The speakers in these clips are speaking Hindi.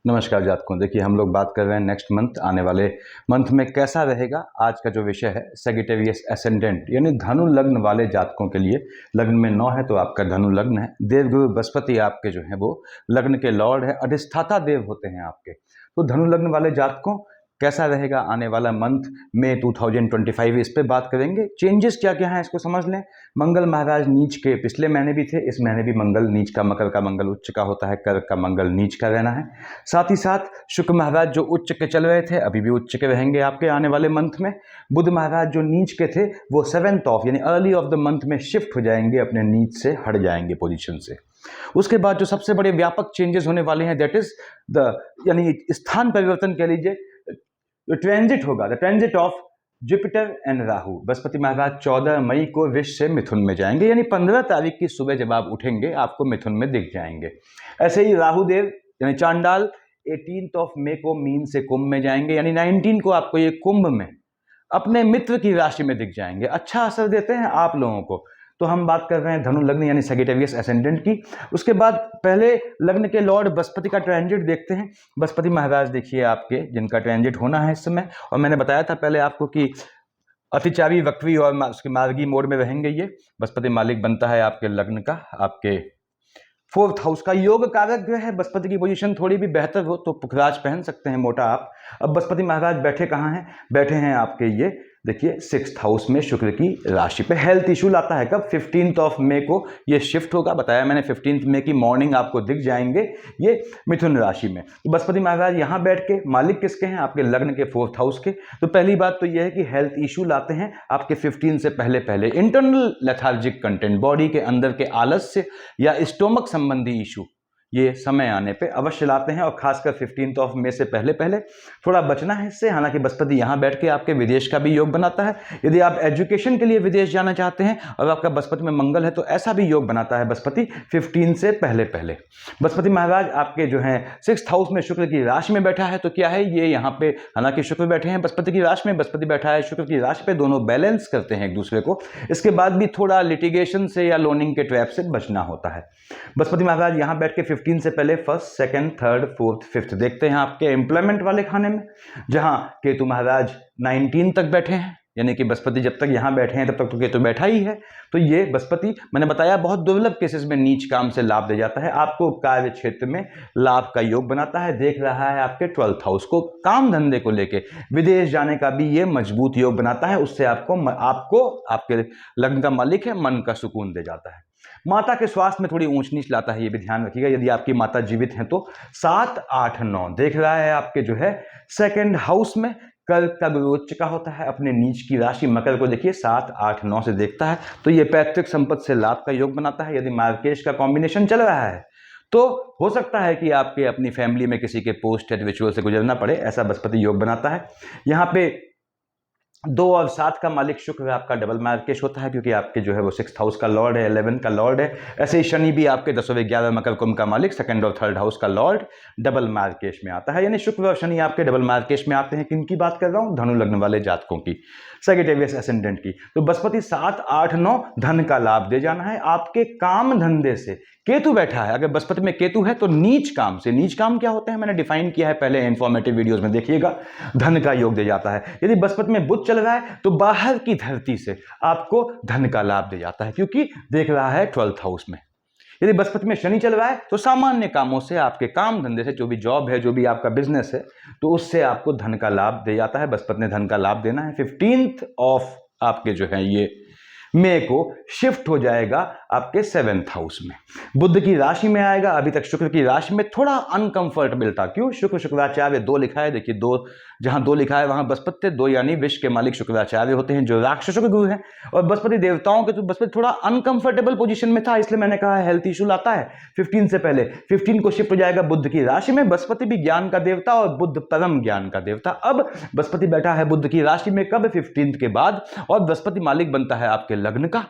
नमस्कार जातकों। देखिए, हम लोग बात कर रहे हैं नेक्स्ट मंथ, आने वाले मंथ में कैसा रहेगा। आज का जो विषय है सेजिटेरियस एसेंडेंट, यानी धनु लग्न वाले जातकों के लिए। लग्न में 9 है तो आपका धनु लग्न है। देवगुरु बृहस्पति आपके जो है वो लग्न के लॉर्ड है, अधिष्ठाता देव होते हैं आपके। तो धनु लग्न वाले जातकों कैसा रहेगा आने वाला मंथ में 2025, इस पे बात करेंगे। चेंजेस क्या क्या हैं इसको समझ लें। मंगल महाराज नीच के पिछले महीने भी थे, इस महीने भी मंगल नीच का, मकर का मंगल उच्च का होता है, कर्क का मंगल नीच का रहना है। साथ ही साथ शुक्र महाराज जो उच्च के चल रहे थे अभी भी उच्च के रहेंगे आपके आने वाले मंथ में। बुध महाराज जो नीच के थे वो 7th ऑफ यानी अर्ली ऑफ द मंथ में शिफ्ट हो जाएंगे, अपने नीच से हट जाएंगे पोजीशन से। उसके बाद जो सबसे बड़े व्यापक चेंजेस होने वाले हैं दैट इज द यानी स्थान परिवर्तन कह लीजिए, जो ट्रांजिट होगा, the transit of Jupiter and Rahu. Brihaspati Maharaj 14 मई को वृष से मिथुन में जाएंगे, यानी 15 तारीख की सुबह जब आप उठेंगे आपको मिथुन में दिख जाएंगे। ऐसे ही राहु देव यानी चांडाल 18 ऑफ मई को मीन से कुंभ में जाएंगे, यानी 19 को आपको ये कुंभ में अपने मित्र की राशि में दिख जाएंगे। अच्छा असर देते हैं आप लोगों को। तो हम बात कर रहे हैं धनु लग्न यानी सेजिटेरियस एसेंडेंट की। उसके बाद पहले लग्न के लॉर्ड बृहस्पति का ट्रांजिट देखते हैं। बृहस्पति महाराज देखिए आपके, जिनका ट्रांजिट होना है इस समय, और मैंने बताया था पहले आपको कि अतिचारी, वक्री और उसके मार्गी मोड में रहेंगे। ये बृहस्पति मालिक बनता है आपके लग्न का, आपके 4th हाउस का। योग कारक ग्रह है। बृहस्पति की पोजीशन थोड़ी भी बेहतर हो तो पुखराज पहन सकते हैं मोटा आप। अब बृहस्पति महाराज बैठे कहाँ हैं? बैठे हैं आपके ये देखिए 6th हाउस में, शुक्र की राशि पे। हेल्थ इशू लाता है कब? 15 ऑफ मई को ये शिफ्ट होगा, बताया मैंने 15 मई की मॉर्निंग आपको दिख जाएंगे ये मिथुन राशि में। तो बृहस्पति महाराज यहाँ बैठ के मालिक किसके हैं? आपके लग्न के 4th हाउस के। तो पहली बात तो यह है कि हेल्थ इशू लाते हैं आपके 15 से पहले पहले। इंटरनल लेथार्जिक कंटेंट, बॉडी के अंदर के आलस्य या स्टोमक संबंधी इशू ये समय आने पे अवश्य लाते हैं, और खासकर 15 ऑफ मई से पहले पहले थोड़ा बचना है इससे। हालांकि बृहस्पति यहाँ बैठ के आपके विदेश का भी योग बनाता है। यदि आप एजुकेशन के लिए विदेश जाना चाहते हैं और आपका बृहस्पति में मंगल है तो ऐसा भी योग बनाता है बृहस्पति 15 से पहले पहले। बृहस्पति महाराज आपके जो है 6th हाउस में शुक्र की राशि में बैठा है, तो क्या है ये यहाँ पे, हालांकि शुक्र बैठे हैं बृहस्पति की राशि में, बृहस्पति बैठा है शुक्र की राशि पे, दोनों बैलेंस करते हैं एक दूसरे को। इसके बाद भी थोड़ा लिटिगेशन से या लोनिंग के ट्रैप से बचना होता है। बृहस्पति महाराज यहाँ बैठ के 15 से पहले 1st, 2nd, 3rd, 4th, 5th देखते हैं आपके एम्प्लॉयमेंट वाले खाने में, जहां केतु महाराज 19 तक बैठे हैं। यानी कि बृहस्पति जब तक यहाँ बैठे हैं तब तक तो केतु बैठा ही है। तो ये बृहस्पति मैंने बताया बहुत दुर्लभ केसेस में नीच काम से लाभ दे जाता है, आपको कार्य क्षेत्र में लाभ का योग बनाता है। देख रहा है आपके 12th हाउस को, काम धंधे को लेके विदेश जाने का भी ये मजबूत योग बनाता है। उससे आपको आपके लग्न का मालिक है, मन का सुकून दे जाता है। माता के स्वास्थ्य में थोड़ी ऊंच नीच लाता है, ये भी ध्यान रखिएगा। यदि आपकी माता जीवित हैं तो 7, 8, 9 देख रहा है आपके जो है 2nd हाउस में। कर्क का गुरु उच्च का होता है, अपने नीच की राशि मकर को देखिए 7, 8, 9 से देखता है, तो ये पैतृक संपत्ति से लाभ का योग बनाता है। यदि मार्केश का कॉम्बिनेशन चल रहा है तो हो सकता है कि आपके अपनी फैमिली में किसी के पोस्ट रिचुअल से गुजरना पड़े, ऐसा बृहस्पति योग बनाता है। यहाँ पे 2 और 7 का मालिक शुक्र आपका डबल मार्केश होता है, क्योंकि आपके जो है वो 6th हाउस का लॉर्ड है, 11 का लॉर्ड है। ऐसे ही शनि भी आपके 10 और 11 मकर कुंभ का मालिक, 2nd और 3rd हाउस का लॉर्ड, डबल मार्केश में आता है। यानी शुक्र और शनि आपके डबल मार्केश में आते हैं। किनकी बात कर रहा हूं? धनु लग्न वाले जातकों की, सेजिटेरियस एसेंडेंट की। तो बृहस्पति 7, 8, 9 धन का लाभ दे जाना है आपके काम धंधे से। केतु बैठा है, अगर बृहस्पति में केतु है तो नीच काम से। नीच काम क्या होते हैं मैंने डिफाइन किया है पहले इंफॉर्मेटिव वीडियोस में, देखिएगा। धन का योग दे जाता है। यदि बृहस्पति में बुध चल रहा है तो बाहर की धरती से आपको धन का लाभ दे जाता है, क्योंकि देख रहा है 12th हाउस में। यदि बृहस्पति में शनि चल रहा है तो सामान्य कामों से, आपके काम धंधे से, जो भी जॉब है, जो भी आपका बिजनेस है, तो उससे आपको धन का लाभ दे जाता है। बृहस्पति ने धन का लाभ देना है। 15th ऑफ आपके जो है ये मई को शिफ्ट हो जाएगा आपके 7th हाउस में, बुध की राशि में आएगा। अभी तक शुक्र की राशि में थोड़ा अनकंफर्टेबल था। क्यों? शुक्राचार्य 2 लिखा है, देखिए 2, जहां 2 लिखा है वहां बृहस्पति थे। 2 यानी विश्व के मालिक शुक्राचार्य होते हैं, जो राक्षसों के गुरु हैं, और बृहस्पति देवताओं के। तो बृहस्पति थोड़ा अनकंफर्टेबल पोजीशन में था, इसलिए मैंने कहा हेल्थ इशू लाता है 15 से पहले। 15 को शिफ्ट हो जाएगा बुध की राशि में। बृहस्पति भी ज्ञान का देवता और बुध परम ज्ञान का देवता। अब बृहस्पति बैठा है बुध की राशि में कब? 15 के बाद। और बृहस्पति मालिक बनता है आपके लग्न का,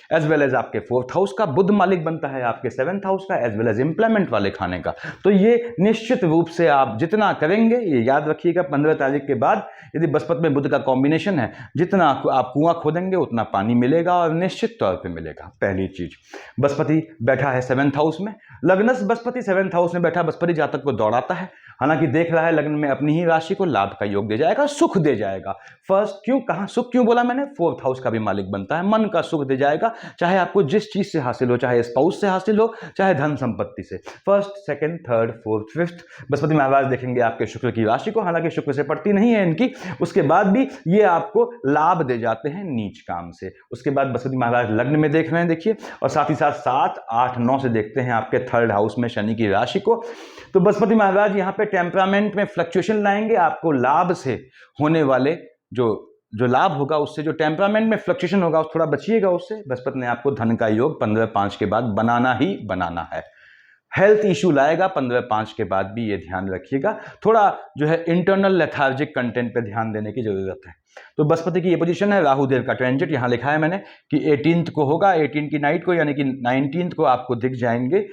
एज वेल एज आपके 4th हाउस का। बुध मालिक बनता है आपके 7th हाउस का, एज वेल एज इंप्लॉयमेंट वाले खाने का। तो ये निश्चित रूप से आप जितना करेंगे, ये याद रखिएगा, 15 तारीख के बाद यदि बृहस्पति में बुध का कॉम्बिनेशन है, जितना आप कुआं खोदेंगे उतना पानी मिलेगा, और निश्चित तौर पे मिलेगा। पहली चीज, बृहस्पति बैठा है 7th हाउस में। लग्नस बृहस्पति 7th हाउस में बैठा बृहस्पति जातक को दौड़ाता है, हालांकि देख रहा है लग्न में अपनी ही राशि को, लाभ का योग दे जाएगा, सुख दे जाएगा। फर्स्ट क्यों, कहां सुख क्यों बोला मैंने, फोर्थ हाउस का भी मालिक बनता है, मन का सुख दे जाएगा, चाहे आपको जिस चीज से हासिल हो, चाहे स्पाउस से हासिल हो, चाहे धन संपत्ति से। First, second, third, fourth, fifth Brihaspati Maharaj देखेंगे आपके शुक्र की राशि को, हालांकि शुक्र से पड़ती नहीं है इनकी, उसके बाद भी ये आपको लाभ दे जाते हैं नीच काम से। उसके बाद बृहस्पति महाराज लग्न में देख रहे हैं देखिए, और साथ ही साथ 7, 8, 9 से देखते हैं आपके थर्ड हाउस में शनि की राशि को। तो बृहस्पति महाराज यहाँ पे टेम्परामेंट में फ्लक्चुएशन लाएंगे, आपको लाभ से होने वाले जो लाभ होगा उससे, जो टेम्परामेंट में फ्लक्चुएशन होगा थोड़ा बचिएगा उससे। बृहस्पति ने आपको धन का योग 15/5 के बाद बनाना ही बनाना है। हेल्थ इशू लाएगा 15/5 के बाद भी, ये ध्यान रखिएगा। थोड़ा जो है इंटरनल लेथार्जिक कंटेंट पे ध्यान देने की जरूरत है। तो बृहस्पति की ये पोजीशन है। राहु देव का ट्रांजिट यहाँ लिखा है मैंने कि 18 को होगा, 18 की नाइट को, यानी कि 19 को आपको दिख जाएंगे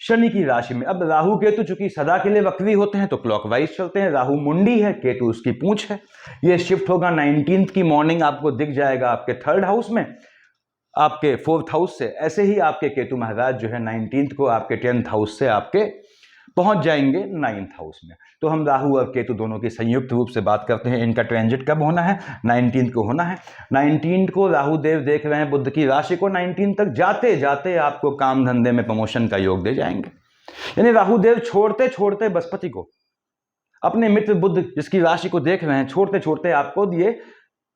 शनि की राशि में। अब राहु केतु चूंकि सदा के लिए वक्री होते हैं तो क्लॉकवाइज चलते हैं। राहु मुंडी है, केतु उसकी पूंछ है। ये शिफ्ट होगा 19 की मॉर्निंग, आपको दिख जाएगा आपके थर्ड हाउस में, आपके फोर्थ हाउस से। ऐसे ही आपके केतु महाराज जो है 19 को आपके 10th हाउस से आपके पहुंच जाएंगे 9th हाउस में। तो हम राहु और केतु दोनों की संयुक्त रूप से बात करते हैं। इनका ट्रांजिट कब होना है, 19 को होना है। 19 को राहु देव देख रहे हैं बुध की राशि को, 19 तक जाते जाते आपको काम धंधे में प्रमोशन का योग दे जाएंगे। यानी राहु देव छोड़ते छोड़ते बृहस्पति को, अपने मित्र बुध जिसकी राशि को देख रहे हैं, छोड़ते छोड़ते आपको ये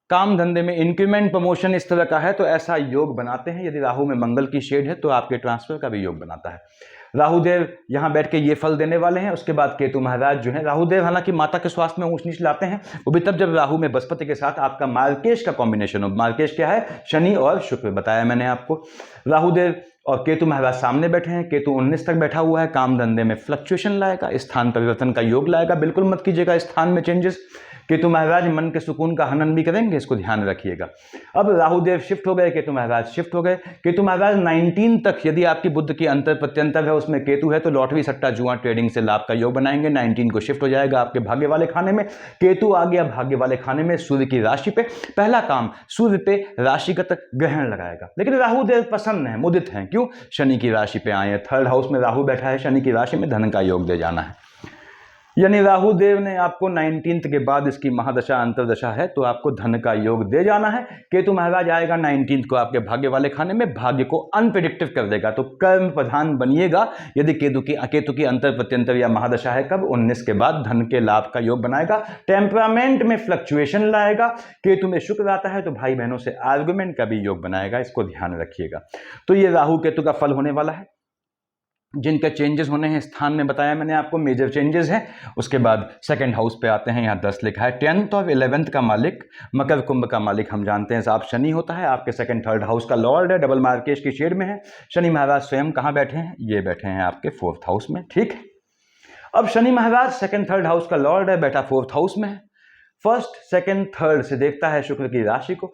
काम धंधे में इंक्रीमेंट प्रमोशन इस तरह का है तो ऐसा योग बनाते हैं। यदि राहु में मंगल की शेड है तो आपके ट्रांसफर का भी योग बनाता है। राहुदेव यहां बैठ के ये फल देने वाले हैं। उसके बाद केतु महाराज जो है, राहुदेव हालांकि माता के स्वास्थ्य में ऊंच नीच लाते हैं, वो भी तब जब राहु में बृहस्पति के साथ आपका मार्केश का कॉम्बिनेशन हो। मार्केश क्या है, शनि और शुक्र, बताया मैंने आपको। राहुदेव और केतु महाराज सामने बैठे हैं। केतु 19 तक बैठा हुआ है, काम धंधे में फ्लक्चुएशन लाएगा, स्थान परिवर्तन का योग लाएगा। बिल्कुल मत कीजिएगा स्थान में चेंजेस। केतु महाराज मन के सुकून का हनन भी करेंगे, इसको ध्यान रखिएगा। अब राहुदेव शिफ्ट हो गए, केतु महाराज शिफ्ट हो गए। केतु महाराज 19 तक यदि आपकी बुद्ध की अंतर प्रत्यंतर है, उसमें केतु है, तो लॉटरी सट्टा जुआ ट्रेडिंग से लाभ का योग बनाएंगे। 19 को शिफ्ट हो जाएगा आपके भाग्य वाले खाने में। केतु आ गया भाग्य वाले खाने में सूर्य की राशि पे। पहला काम सूर्य पे राशिगत ग्रहण लगाएगा। लेकिन राहुदेव प्रसन्न है, मुदित हैं, क्यों, शनि की राशि पे आए हैं। थर्ड हाउस में राहु बैठा है, शनि की राशि में धन का योग दे जाना है। यानी राहु देव ने आपको 19 के बाद, इसकी महादशा अंतरदशा है, तो आपको धन का योग दे जाना है। केतु महाराज आएगा 19 को आपके भाग्य वाले खाने में, भाग्य को अनप्रेडिक्टिव कर देगा। तो कर्म प्रधान बनिएगा यदि केतु की अंतर प्रत्यंतर या महादशा है। कब, 19 के बाद धन के लाभ का योग बनाएगा। टेम्परामेंट में फ्लक्चुएशन लाएगा। केतु में शुक्र आता है तो भाई बहनों से आर्गुमेंट का भी योग बनाएगा, इसको ध्यान रखिएगा। तो ये राहु केतु का फल होने वाला है। जिनके चेंजेस होने हैं स्थान में बताया मैंने आपको, मेजर चेंजेस हैं। उसके बाद सेकंड हाउस पे आते हैं, यहाँ 10 लिखा है। 10th और 11th का मालिक, मकर कुंभ का मालिक हम जानते हैं साहब शनि होता है, आपके सेकंड थर्ड हाउस का लॉर्ड है, डबल मार्केश की शेड में है। शनि महाराज स्वयं कहाँ बैठे हैं, ये बैठे हैं आपके फोर्थ हाउस में, ठीक है। अब शनि महाराज सेकंड थर्ड हाउस का लॉर्ड है, बैठा फोर्थ हाउस में है। फर्स्ट सेकंड थर्ड से देखता है शुक्र की राशि को।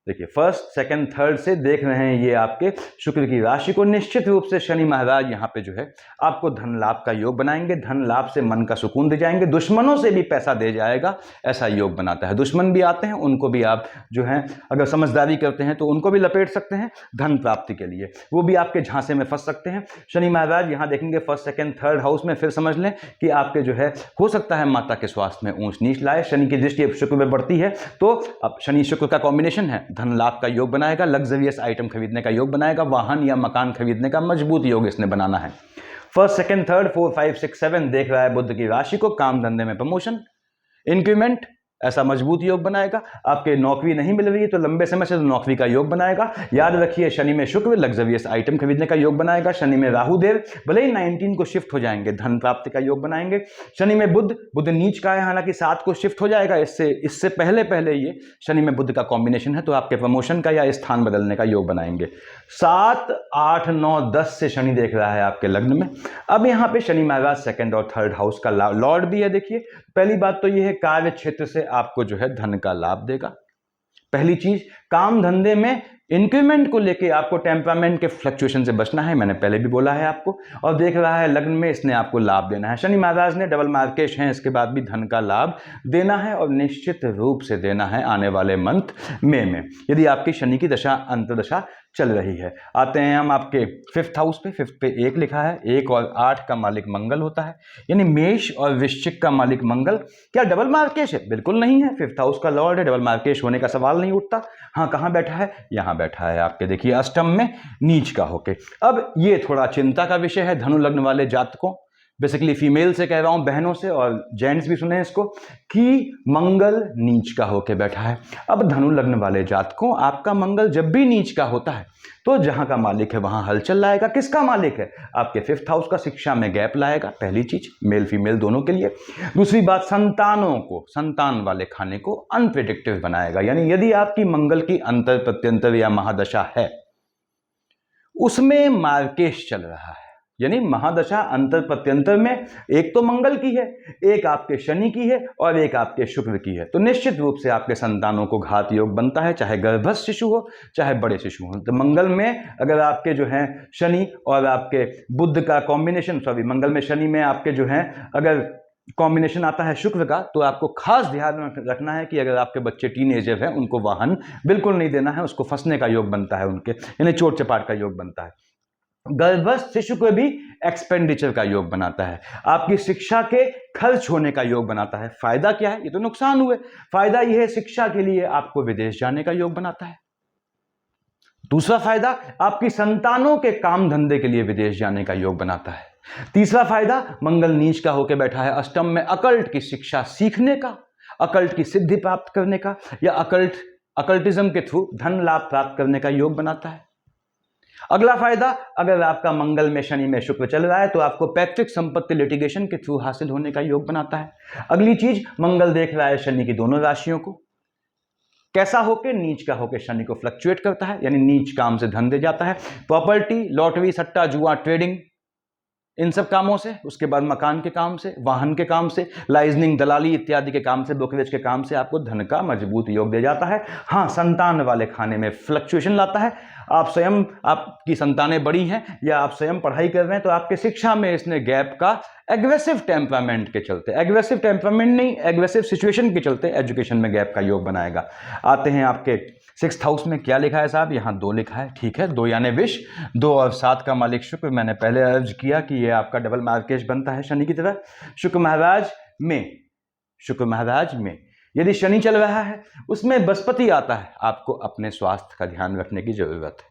देखिए फर्स्ट सेकंड थर्ड से देख रहे हैं ये आपके शुक्र की राशि को। निश्चित रूप से शनि महाराज यहाँ पे जो है आपको धन लाभ का योग बनाएंगे। धन लाभ से मन का सुकून दे जाएंगे, दुश्मनों से भी पैसा दे जाएगा, ऐसा योग बनाता है। दुश्मन भी आते हैं, उनको भी आप जो है अगर समझदारी करते हैं तो उनको भी लपेट सकते हैं धन प्राप्ति के लिए, वो भी आपके झांसे में फंस सकते हैं। शनि महाराज यहाँ देखेंगे फर्स्ट सेकंड थर्ड हाउस में, फिर समझ लें कि आपके जो है हो सकता है माता के स्वास्थ्य में ऊंच नीच लाए। शनि की दृष्टि शुक्र में बढ़ती है, तो अब शनि शुक्र का कॉम्बिनेशन है, धन लाभ का योग बनाएगा, लग्जरियस आइटम खरीदने का योग बनाएगा, वाहन या मकान खरीदने का मजबूत योग इसने बनाना है। फर्स्ट सेकंड थर्ड 4 5 6 7 देख रहा है बुध की राशि को। काम धंधे में प्रमोशन, इंक्रीमेंट, ऐसा मजबूत योग बनाएगा। आपके नौकरी नहीं मिल रही है तो लंबे समय से तो नौकरी का योग बनाएगा। याद रखिए शनि में शुक्र, लग्जरियस आइटम खरीदने का योग बनाएगा। शनि में राहु देव भले ही 19 को शिफ्ट हो जाएंगे, धन प्राप्ति का योग बनाएंगे। शनि में बुध नीच का है, हालांकि 7 को शिफ्ट हो जाएगा। इससे पहले ये शनि में बुध का कॉम्बिनेशन है, तो आपके प्रमोशन का या स्थान बदलने का योग बनाएंगे। 7 8 9 10 से शनि देख रहा है आपके लग्न में। अब यहाँ पे शनि महाराज सेकंड और थर्ड हाउस का लॉर्ड भी है। देखिए पहली बात तो ये है कार्य क्षेत्र से आपको जो है धन का लाभ देगा। पहली चीज, काम धंधे में इंक्रीमेंट को लेके आपको टेम्परामेंट के फ्लक्चुएशन से बचना है, मैंने पहले भी बोला है आपको। और देख रहा है लग्न में, इसने आपको लाभ देना है। शनि महाराज ने डबल मार्केश हैं, इसके बाद भी धन का लाभ देना है और निश्चित रूप से देना है आने वाले मंथ में। यदि आपकी शनि की दशा अंतर्दशा चल रही है। आते हैं हम आपके 5th हाउस पे। 5th पे 1 लिखा है, 1 और 8 का मालिक मंगल होता है, यानी मेष और वृश्चिक का मालिक मंगल। क्या डबल मार्केश है? बिल्कुल नहीं है। 5th हाउस का लॉर्ड है, डबल मार्केश होने का सवाल नहीं उठता। हाँ, कहाँ बैठा है? यहाँ बैठा है आपके, देखिए अष्टम में नीच का होके। अब ये थोड़ा चिंता का विषय है धनु लग्न वाले जातकों, बेसिकली फीमेल से कह रहा हूं, बहनों से, और जेंट्स भी सुने इसको, कि मंगल नीच का होके बैठा है। अब धनु लग्न वाले जातकों, आपका मंगल जब भी नीच का होता है तो जहां का मालिक है वहां हलचल लाएगा। किसका मालिक है? आपके 5th हाउस का, शिक्षा में गैप लाएगा, पहली चीज, मेल फीमेल दोनों के लिए। दूसरी बात, संतानों को, संतान वाले खाने को अनप्रिडिक्टिव बनाएगा, यानी यदि आपकी मंगल की अंतर प्रत्यंतर या महादशा है, उसमें मार्केश चल रहा है, यानी महादशा अंतर प्रत्यंतर में एक तो मंगल की है, एक आपके शनि की है और एक आपके शुक्र की है, तो निश्चित रूप से आपके संतानों को घात योग बनता है, चाहे गर्भस्थ शिशु हो चाहे बड़े शिशु हो। तो मंगल में अगर आपके जो है शनि और आपके बुध का कॉम्बिनेशन, सॉरी मंगल में शनि में आपके जो है अगर कॉम्बिनेशन आता है शुक्र का, तो आपको खास ध्यान रखना है कि अगर आपके बच्चे टीनेजर हैं उनको वाहन बिल्कुल नहीं देना है, उसको फंसने का योग बनता है उनके, यानी चोट चपाट का योग बनता है। गर्भस्थ शिशु को भी एक्सपेंडिचर का योग बनाता है, आपकी शिक्षा के खर्च होने का योग बनाता है। फायदा क्या है? ये तो नुकसान हुए। फायदा यह है शिक्षा के लिए आपको विदेश जाने का योग बनाता है। दूसरा फायदा, आपकी संतानों के काम धंधे के लिए विदेश जाने का योग बनाता है। तीसरा फायदा, मंगल नीच का होकर बैठा है अष्टम में, अकल्ट की शिक्षा सीखने का, अकल्ट की सिद्धि प्राप्त करने का, या अकल्टिज्म के थ्रू धन लाभ प्राप्त करने का योग बनाता है। अगला फायदा, अगर आपका मंगल में शनि में शुक्र चल रहा है तो आपको पैतृक संपत्ति लिटिगेशन के थ्रू हासिल होने का योग बनाता है। अगली चीज, मंगल देख रहा है शनि की दोनों राशियों को, कैसा होके? नीच का होके शनि को फ्लक्चुएट करता है, यानी नीच काम से धन दे जाता है। प्रॉपर्टी, लॉटरी, सट्टा, जुआ, ट्रेडिंग, इन सब कामों से, उसके बाद मकान के काम से, वाहन के काम से, लाइजनिंग, दलाली इत्यादि के काम से, ब्रोकरेज के काम से आपको धन का मजबूत योग दे जाता है। हाँ, संतान वाले खाने में फ्लक्चुएशन लाता है। आप स्वयं, आपकी संतानें बड़ी हैं या आप स्वयं पढ़ाई कर रहे हैं, तो आपके शिक्षा में इसने गैप का एग्रेसिव टेम्परामेंट के चलते, एग्रेसिव टेम्परामेंट नहीं, एग्रेसिव सिचुएशन के चलते एजुकेशन में गैप का योग बनाएगा। आते हैं आपके 6th हाउस में, क्या लिखा है साहब? यहाँ 2 लिखा है, ठीक है, 2 यानी विष, 2 और 7 का मालिक शुक्र। मैंने पहले अर्ज किया कि ये आपका डबल मार्केश बनता है शनि की तरह। शुक्र महाराज में यदि शनि चल रहा है, उसमें बृहस्पति आता है, आपको अपने स्वास्थ्य का ध्यान रखने की जरूरत है,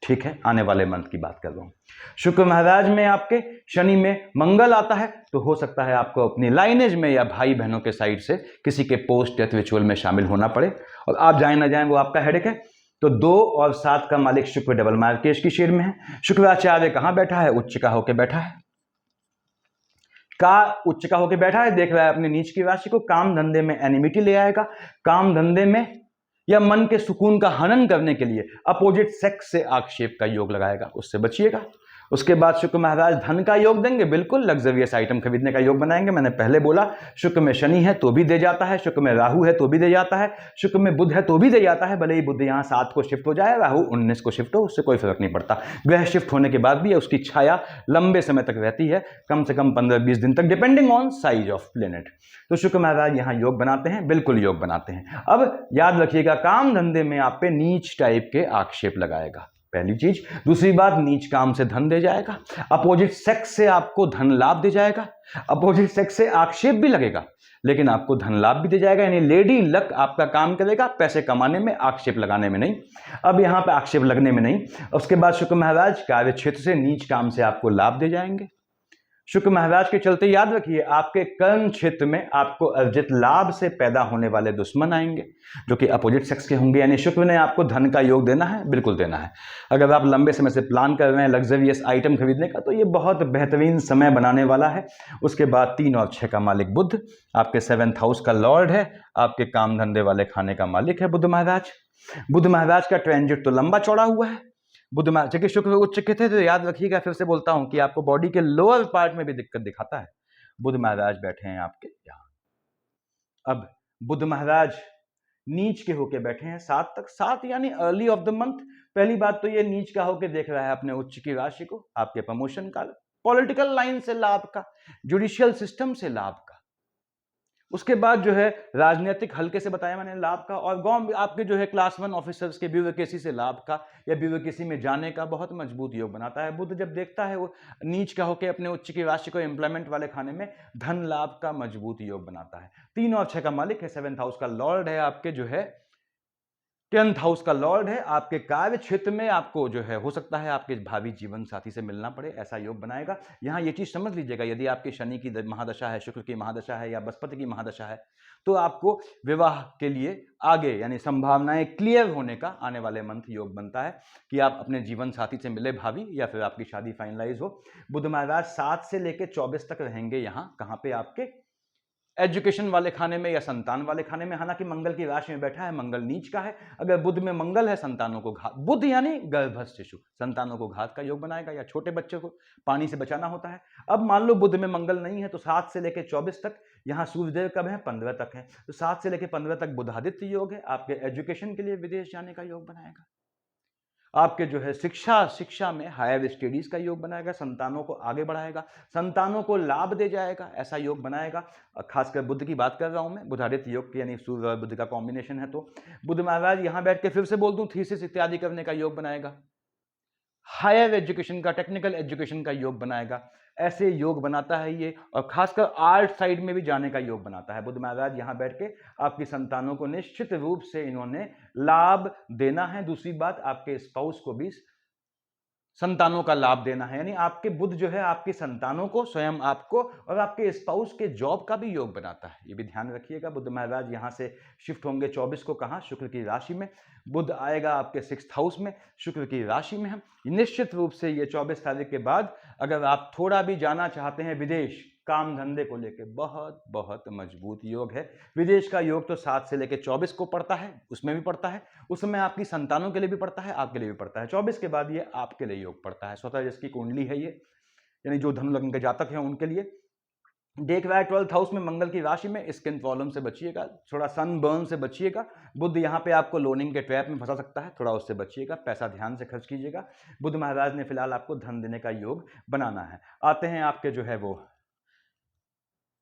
ठीक है, आने वाले मंथ की बात कर रहा हूं। शुक्र महाराज में आपके शनि में मंगल आता है, तो हो सकता है आपको अपनी लाइनेज में या भाई बहनों के साइड से किसी के पोस्ट डेथ रिचुअल में शामिल होना पड़े, और आप जाए ना जाए वो आपका हेडेक है। तो 2 और 7 का मालिक शुक्र डबल मार्केश की शेर में है। शुक्राचार्य कहां बैठा है? उच्च का होकर बैठा है, उच्च का होकर बैठा है, देख रहा है अपने नीच की राशि को, काम धंधे में एनिमिटी ले आएगा, काम धंधे में या मन के सुकून का हनन करने के लिए अपोजिट सेक्स से आक्षेप का योग लगाएगा, उससे बचिएगा। उसके बाद शुक्र महाराज धन का योग देंगे, बिल्कुल लग्जरियस आइटम खरीदने का योग बनाएंगे। मैंने पहले बोला, शुक्र में शनि है तो भी दे जाता है, शुक्र में राहु है तो भी दे जाता है, शुक्र में बुध है तो भी दे जाता है। भले ही बुध यहाँ 7 को शिफ्ट हो जाए, राहु 19 को शिफ्ट हो, उससे कोई फर्क नहीं पड़ता। ग्रह शिफ्ट होने के बाद भी उसकी छाया लंबे समय तक रहती है, कम से कम 15-20 दिन तक, depending on size of planet. तो शुक्र महाराज यहाँ योग बनाते हैं, बिल्कुल योग बनाते हैं। अब याद रखिएगा, काम धंधे में आप पे नीच टाइप के आक्षेप लगाएगा, पहली चीज। दूसरी बात, नीच काम से धन दे जाएगा, अपोजिट सेक्स से आपको धन लाभ दे जाएगा, अपोजिट सेक्स से आक्षेप भी लगेगा लेकिन आपको धन लाभ भी दे जाएगा, यानी लेडी लक आपका काम करेगा, पैसे कमाने में, आक्षेप लगाने में नहीं। अब यहां पे आक्षेप लगने में नहीं। उसके बाद शुक्र महाराज कार्य क्षेत्र से नीच काम से आपको लाभ दे जाएंगे। शुक्र महाराज के चलते याद रखिए, आपके कर्म क्षेत्र में आपको अर्जित लाभ से पैदा होने वाले दुश्मन आएंगे जो कि अपोजिट सेक्स के होंगे, यानी शुक्र ने आपको धन का योग देना है, बिल्कुल देना है। अगर आप लंबे समय से प्लान कर रहे हैं लग्जरियस आइटम खरीदने का, तो ये बहुत बेहतरीन समय बनाने वाला है। उसके बाद 3 और 6 का मालिक बुध, आपके 7th हाउस का लॉर्ड है, आपके काम धंधे वाले खाने का मालिक है बुध महाराज। बुध महाराज का ट्रांजिट तो लंबा चौड़ा हुआ है। बुध महाराज जबकि शुक्र उच्च के थे, तो याद रखिएगा, फिर से बोलता हूं कि आपको बॉडी के लोअर पार्ट में भी दिक्कत दिखाता है। बुध महाराज बैठे हैं आपके यहां। अब बुध महाराज नीच के होके बैठे हैं 7 तक, 7 यानी अर्ली ऑफ द मंथ। पहली बात तो ये नीच का होके देख रहा है अपने उच्च की राशि को, आपके प्रमोशन का, पॉलिटिकल लाइन से लाभ का, जुडिशियल सिस्टम से लाभ का, उसके बाद जो है राजनीतिक हल्के से बताया मैंने लाभ का, और गांव आपके जो है क्लास 1 ऑफिसर्स के ब्यूरोक्रेसी से लाभ का या ब्यूरोक्रेसी में जाने का बहुत मजबूत योग बनाता है। बुध जब देखता है वो नीच का होकर अपने उच्च की राशि को एम्प्लॉयमेंट वाले खाने में धन लाभ का मजबूत योग बनाता है। 3 और 6 का मालिक है, 7th हाउस का लॉर्ड है, आपके जो है 10th हाउस का लॉर्ड है। आपके कार्य क्षेत्र में आपको जो है हो सकता है आपके भावी जीवन साथी से मिलना पड़े, ऐसा योग बनाएगा। यहां ये चीज समझ लीजिएगा, यदि आपकी शनि की महादशा है, शुक्र की महादशा है या बृहस्पति की महादशा है, तो आपको विवाह के लिए आगे यानी संभावनाएं क्लियर होने का आने वाले मंथ योग बनता है कि आप अपने जीवन साथी से मिले भावी, या फिर आपकी शादी फाइनलाइज हो। बुध महाराज 7 से लेकर 24 तक रहेंगे यहां, कहां पे, आपके एजुकेशन वाले खाने में या संतान वाले खाने में। हालांकि मंगल की राशि में बैठा है, मंगल नीच का है। अगर बुध में मंगल है, संतानों को घात, बुध यानी गर्भस्थ शिशु, संतानों को घात का योग बनाएगा या छोटे बच्चे को पानी से बचाना होता है। अब मान लो बुध में मंगल नहीं है, तो 7 से लेकर 24 तक यहाँ सूर्यदेव कब है, 15 तक है, तो 7 से लेकर 15 तक बुधादित्य योग है, आपके एजुकेशन के लिए विदेश जाने का योग बनाएगा। आपके जो है शिक्षा में हायर स्टडीज का योग बनाएगा, संतानों को आगे बढ़ाएगा, संतानों को लाभ दे जाएगा, ऐसा योग बनाएगा। खासकर बुध की बात कर रहा हूं मैं, बुधादित्य योग की, यानी सूर्य और बुध का कॉम्बिनेशन है। तो बुध महाराज यहां बैठ के फिर से बोल दूं, थीसिस इत्यादि करने का योग बनाएगा, हायर एजुकेशन का, टेक्निकल एजुकेशन का योग बनाएगा। ऐसे योग बनाता है ये, और खासकर आर्ट साइड में भी जाने का योग बनाता है। बुध महाराज यहां बैठ के आपकी संतानों को निश्चित रूप से इन्होंने लाभ देना है। दूसरी बात, आपके स्पाउस को भी संतानों का लाभ देना है, यानी आपके बुध जो है आपकी संतानों को, स्वयं आपको और आपके स्पाउस के जॉब का भी योग बनाता है। ये भी ध्यान रखिएगा। बुध महाराज यहां से शिफ्ट होंगे 24 को, कहां, शुक्र की राशि में। बुध आएगा आपके 6th हाउस में, शुक्र की राशि में हम निश्चित रूप से ये 24 तारीख के बाद अगर आप थोड़ा भी जाना चाहते हैं विदेश, काम धंधे को लेकर बहुत बहुत मजबूत योग है। विदेश का योग तो 7 से लेकर 24 को पड़ता है, उसमें भी पड़ता है, उस समय आपकी संतानों के लिए भी पड़ता है, आपके लिए भी पड़ता है। 24 के बाद ये आपके लिए योग पड़ता है, स्वतः जिसकी कुंडली है ये, यानी जो धनु लग्न के जातक हैं उनके लिए। देख रहा है 12th हाउस में मंगल की राशि में, स्किन प्रॉब्लम से बचिएगा, थोड़ा सनबर्न से बचिएगा। बुध यहाँ पे आपको लोनिंग के ट्रैप में फंसा सकता है, थोड़ा उससे बचिएगा, पैसा ध्यान से खर्च कीजिएगा। बुध महाराज ने फिलहाल आपको धन देने का योग बनाना है। आते हैं आपके जो है वो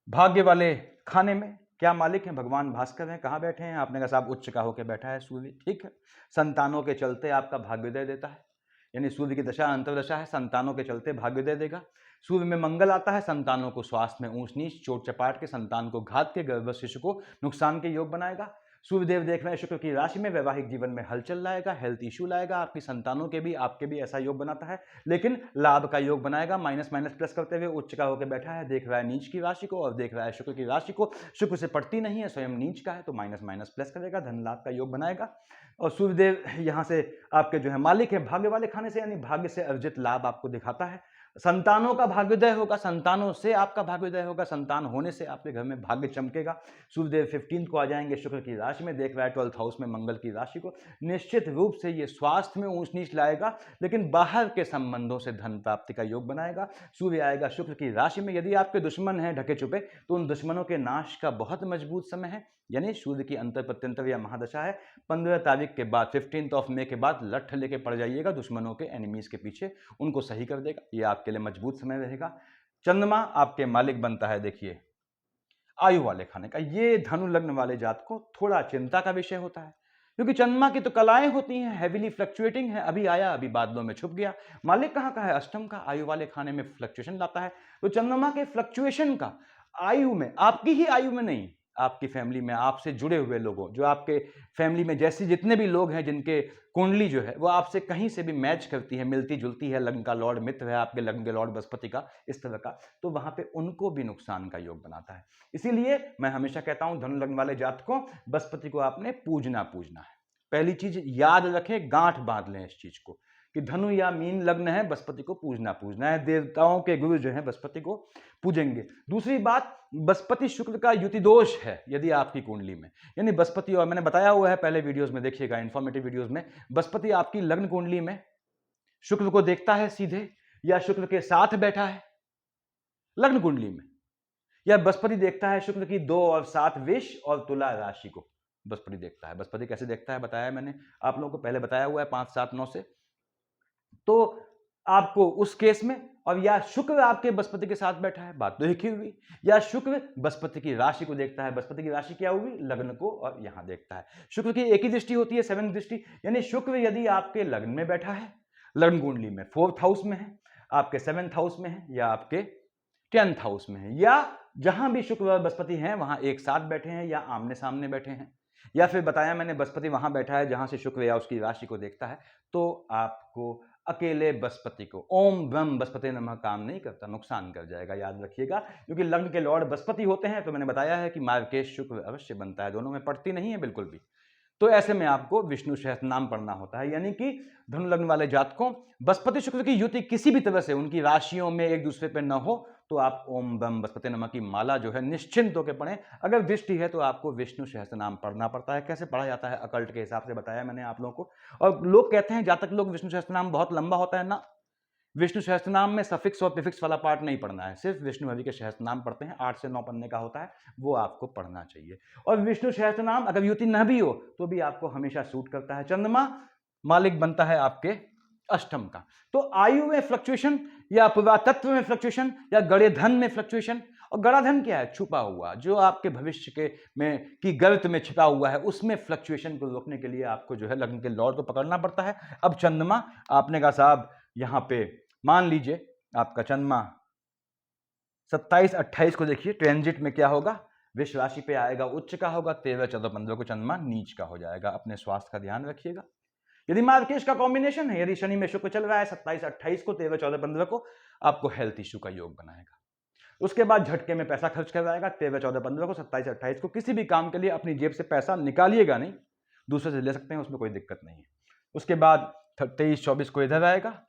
भाग्य वाले खाने में, क्या मालिक हैं, भगवान भास्कर हैं। कहाँ बैठे हैं, आपने कहा साहब उच्च का होकर बैठा है सूर्य, ठीक है। संतानों के चलते आपका भाग्योदय देता है, यानी सूर्य की दशा अंतर्दशा है, संतानों के चलते भाग्योदय देगा। सूर्य में मंगल आता है, संतानों को स्वास्थ्य में ऊंच नीच, चोट चपाट के, संतान को घात के, गर्भस्थ शिशु को नुकसान के योग बनाएगा। सूर्यदेव देख रहे हैं शुक्र की राशि में, वैवाहिक जीवन में हलचल लाएगा, हेल्थ इश्यू लाएगा, आपकी संतानों के भी आपके भी ऐसा योग बनाता है, लेकिन लाभ का योग बनाएगा। माइनस माइनस प्लस करते हुए उच्च का होकर बैठा है, देख रहा है नीच की राशि को और देख रहा है शुक्र की राशि को, शुक्र से पड़ती नहीं है, स्वयं नीच का है, तो माइनस माइनस प्लस करेगा, धन लाभ का योग बनाएगा। और सूर्यदेव यहाँ से आपके जो है मालिक है भाग्य वाले खाने से, यानी भाग्य से अर्जित लाभ आपको दिखाता है। संतानों का भाग्योदय होगा, संतानों से आपका भाग्योदय होगा, संतान होने से आपके घर में भाग्य चमकेगा। सूर्यदेव 15 को आ जाएंगे शुक्र की राशि में, देख रहा है 12th हाउस में मंगल की राशि को। निश्चित रूप से ये स्वास्थ्य में ऊंच नीच लाएगा, लेकिन बाहर के संबंधों से धन प्राप्ति का योग बनाएगा। सूर्य आएगा शुक्र की राशि में, यदि आपके दुश्मन हैं ढके छुपे, तो उन दुश्मनों के नाश का बहुत मजबूत समय है, यानी सूर्य की अंतर प्रत्यंतर या महादशा है। 15 तारीख के बाद 15th ऑफ मे के बाद लठ लेके पड़ जाइएगा दुश्मनों के, एनिमीज के पीछे, उनको सही कर देगा, ये आपके लिए मजबूत समय रहेगा। चंद्रमा आपके मालिक बनता है, देखिए आयु वाले खाने का। ये धनु लग्न वाले जात को थोड़ा चिंता का विषय होता है, क्योंकि चंद्रमा की तो कलाएं होती हैं, हैवीली फ्लक्चुएटिंग है, अभी आया अभी बादलों में छुप गया। मालिक कहाँ का है, अष्टम का, आयु वाले खाने में फ्लक्चुएशन लाता है। तो चंद्रमा के फ्लक्चुएशन का आयु में, आपकी ही आयु में नहीं, आपकी फैमिली में आपसे जुड़े हुए लोगों, जो आपके फैमिली में जैसे जितने भी लोग हैं जिनके कुंडली जो है वो आपसे कहीं से भी मैच करती है, मिलती जुलती है, लग्न का लॉर्ड मित्र है आपके, लग्न के लॉर्ड बृहस्पति का, इस तरह का, तो वहां पे उनको भी नुकसान का योग बनाता है। इसीलिए मैं हमेशा कहता हूं धनु लग्न वाले जातकों, बृहस्पति को आपने पूजना है। पहली चीज याद रखें, गांठ बांध लें इस चीज को, कि धनु या मीन लग्न है, बृहस्पति को पूजना है, देवताओं के गुरु जो है बृहस्पति को पूजेंगे। दूसरी बात, बृहस्पति शुक्र का युति दोष है यदि आपकी कुंडली में, यानी बृहस्पति, और मैंने बताया हुआ है पहले वीडियोस में, देखिएगा इंफॉर्मेटिव वीडियोस में, बृहस्पति आपकी लग्न कुंडली में शुक्र को देखता है सीधे, या शुक्र के साथ बैठा है लग्न कुंडली में, या बृहस्पति देखता है शुक्र की 2 और 7 वृष और तुला राशि को बृहस्पति देखता है। बृहस्पति कैसे देखता है बताया मैंने आप लोगों को, पहले बताया हुआ है 5, 7, 9 से। तो आपको उस केस में, और या शुक्र आपके बृहस्पति के साथ बैठा है, बात तो एक ही हुई, या शुक्र बृहस्पति की राशि को देखता है, बृहस्पति की राशि क्या हुई, लग्न को, और यहां देखता है। शुक्र की एक ही दृष्टि होती है, 7th दृष्टि, यानी शुक्र यदि आपके लग्न में बैठा है, लग्न कुंडली में 4th हाउस में है, आपके 7th हाउस में है, या आपके 10th हाउस में है, या जहां भी शुक्र और बृहस्पति हैं वहां एक साथ बैठे हैं या आमने सामने बैठे हैं, या फिर बताया मैंने बृहस्पति वहां बैठा है जहां से शुक्र या उसकी राशि को देखता है, तो आपको अकेले बृहस्पति को ओम ब्रह्म बृहस्पति नमः काम नहीं करता, नुकसान कर जाएगा, याद रखिएगा। क्योंकि लग्न के लॉर्ड बृहस्पति होते हैं, तो मैंने बताया है कि मार्केश शुक्र अवश्य बनता है, दोनों में पड़ती नहीं है बिल्कुल भी। तो ऐसे में आपको विष्णु सहस्त्रनाम पढ़ना होता है, यानी कि धनु लग्न वाले जातकों बृहस्पति शुक्र की युति किसी भी तरह से उनकी राशियों में एक दूसरे पर न हो, तो आप ओम ब्रह्म बृहस्पति नमः की माला जो है निश्चिंत होकर पढ़ें। अगर दृष्टि है तो आपको विष्णु सहस्त्रनाम पढ़ना पड़ता है। कैसे पढ़ा जाता है अकल्ट के हिसाब से बताया मैंने आप लोगों को। और लोग कहते हैं जातक लोग विष्णु सहस्त्रनाम बहुत लंबा होता है ना, विष्णु सहस्त्रनाम में सफिक्स और प्रीफिक्स वाला पार्ट नहीं पढ़ना है, सिर्फ विष्णु हरि के सहस्त्रनाम पढ़ते हैं, 8 से 9 पन्ने का होता है, वो आपको पढ़ना चाहिए। और विष्णु सहस्त्रनाम अगर युति न भी हो तो भी आपको हमेशा सूट करता है। चंद्रमा मालिक बनता है आपके अष्टम का। तो आयु में फ्लक्चुएशन या पुरातत्व में फ्लक्चुएशन या गड़े धन में फ्लक्चुएशन, और गड़ा धन क्या है, छुपा हुआ, जो आपके भविष्य के में की गर्त में छिपा हुआ है, उसमें फ्लक्चुएशन को रोकने के लिए आपको जो है लग्न के लॉर्ड को पकड़ना पड़ता है। अब चंद्रमा आपने कहा साहब यहाँ पे मान लीजिए आपका चंद्रमा 27-28 को देखिए ट्रांजिट में क्या होगा, वृष राशि पे आएगा, उच्च का होगा, 13, 14, 15 को चंद्रमा नीच का हो जाएगा। अपने स्वास्थ्य का ध्यान रखिएगा। यदि मार्केश का कॉम्बिनेशन है, यदि शनि में शुक्र चल रहा है 27-28 को, 13, 14, 15 को, आपको हेल्थ इश्यू का योग बनाएगा। उसके बाद झटके में पैसा खर्च करवाएगा 13, 14, 15 को, 27, 28 को। किसी भी काम के लिए अपनी जेब से पैसा निकालिएगा नहीं, दूसरे से ले सकते हैं, उसमें कोई दिक्कत नहीं है। उसके बाद 23, 24 को इधर आएगा,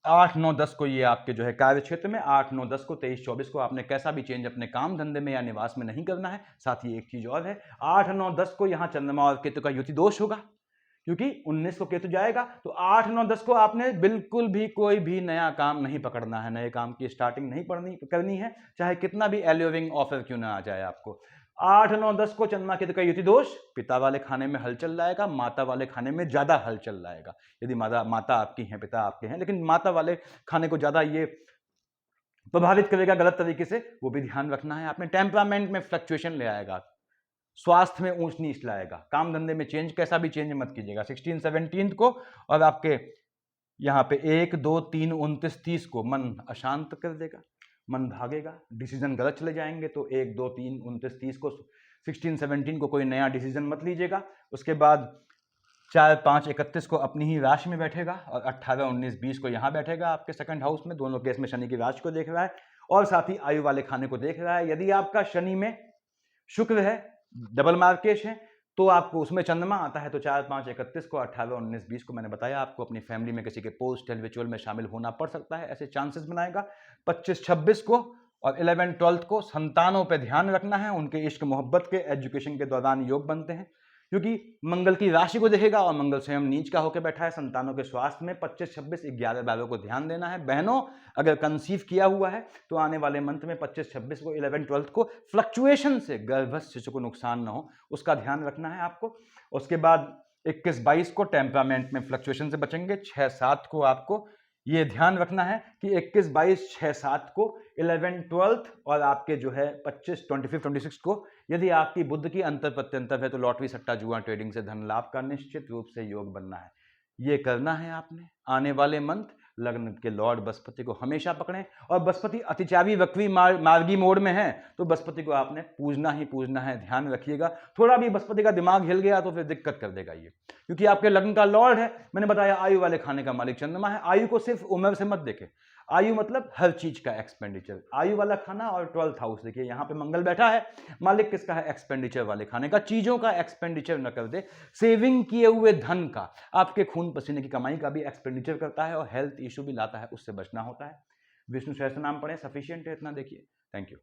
8, 9, 10 को ये आपके जो है कार्य क्षेत्र में, 8, 9, 10 को, 23, 24 को आपने कैसा भी चेंज अपने काम धंधे में या निवास में नहीं करना है। साथ ही एक चीज और है, 8, 9, 10 को यहाँ चंद्रमा और केतु का युति दोष होगा, क्योंकि 19 को केतु जाएगा। तो 8, 9, 10 को आपने बिल्कुल भी कोई भी नया काम नहीं पकड़ना है, नए काम की स्टार्टिंग नहीं करनी है, चाहे कितना भी एल्योरिंग ऑफर क्यों ना आ जाए आपको। 8, 9, 10 को चंद्रमा केतु का युति दोष, पिता वाले खाने में हलचल लाएगा, माता वाले खाने में ज्यादा हलचल लाएगा। यदि माता आपकी हैं, पिता आपके हैं, लेकिन माता वाले खाने को ज्यादा ये प्रभावित करेगा गलत तरीके से, वो भी ध्यान रखना है आपने। टेम्परामेंट में फ्लक्चुएशन ले आएगा, स्वास्थ्य में ऊंच नीच लाएगा, काम धंधे में चेंज, कैसा भी चेंज मत कीजिएगा। 16, 17 को और आपके यहाँ पे 1, 2, 3, 29, 30 को मन अशांत कर देगा, मन भागेगा, डिसीजन गलत चले जाएंगे। तो 1, 2, 3, 29, 30 को, 16, 17 को कोई नया डिसीजन मत लीजिएगा। उसके बाद 4, 5, 31 को अपनी ही राशि में बैठेगा, और 18, 19, 20 को यहाँ बैठेगा आपके 2nd हाउस में। दोनों केस में शनि की राशि को देख रहा है और साथ ही आयु वाले खाने को देख रहा है। यदि आपका शनि में शुक्र है, डबल मार्केश है, तो आपको उसमें चंद्रमा आता है, तो 4, 5, 31 को, 18, 19, 20 को मैंने बताया आपको अपनी फैमिली में किसी के पोस्ट रिचुअल में शामिल होना पड़ सकता है, ऐसे चांसेस बनाएगा। 25, 26 को और 11, 12 को संतानों पे ध्यान रखना है, उनके इश्क मोहब्बत के, एजुकेशन के दौरान योग बनते हैं, क्योंकि मंगल की राशि को देखेगा और मंगल स्वयं नीच का होकर बैठा है। संतानों के स्वास्थ्य में 25, 26, 11, 12 को ध्यान देना है। बहनों अगर कंसीव किया हुआ है तो आने वाले मंथ में 25, 26 को, 11, 12 को फ्लक्चुएशन से गर्भस्थ शिशु को नुकसान ना हो, उसका ध्यान रखना है आपको। उसके बाद 21, 22 को टेम्परामेंट में फ्लक्चुएशन से बचेंगे। 6, 7 को आपको ये ध्यान रखना है कि 21, 22, 6, 7 को, 11, 12 और आपके जो है 25, 25, 26 को यदि आपकी बुद्ध की अंतर प्रत्यंतर है तो लॉटरी, सट्टा, जुआ, ट्रेडिंग से धन लाभ का निश्चित रूप से योग बनना है। ये करना है आपने। आने वाले मंथ लग्न के लॉर्ड बृहस्पति को हमेशा पकड़ें, और बृहस्पति अतिचारी वक्री मार्गी मोड में है, तो बृहस्पति को आपने पूजना ही पूजना है, ध्यान रखिएगा। थोड़ा भी बृहस्पति का दिमाग हिल गया तो फिर दिक्कत कर देगा ये, क्योंकि आपके लग्न का लॉर्ड है। मैंने बताया आयु वाले खाने का मालिक चंद्रमा है। आयु को सिर्फ उम्र से मत देखे, आयु मतलब हर चीज का एक्सपेंडिचर, आयु वाला खाना। और 12th हाउस देखिए, यहाँ पे मंगल बैठा है, मालिक किसका है, एक्सपेंडिचर वाले खाने का, चीजों का एक्सपेंडिचर न कर दे। सेविंग किए हुए धन का, आपके खून पसीने की कमाई का भी एक्सपेंडिचर करता है, और हेल्थ इशू भी लाता है, उससे बचना होता है। विष्णु सहस्त्र नाम पढ़े, सफिशियंट है इतना, देखिए। Thank you.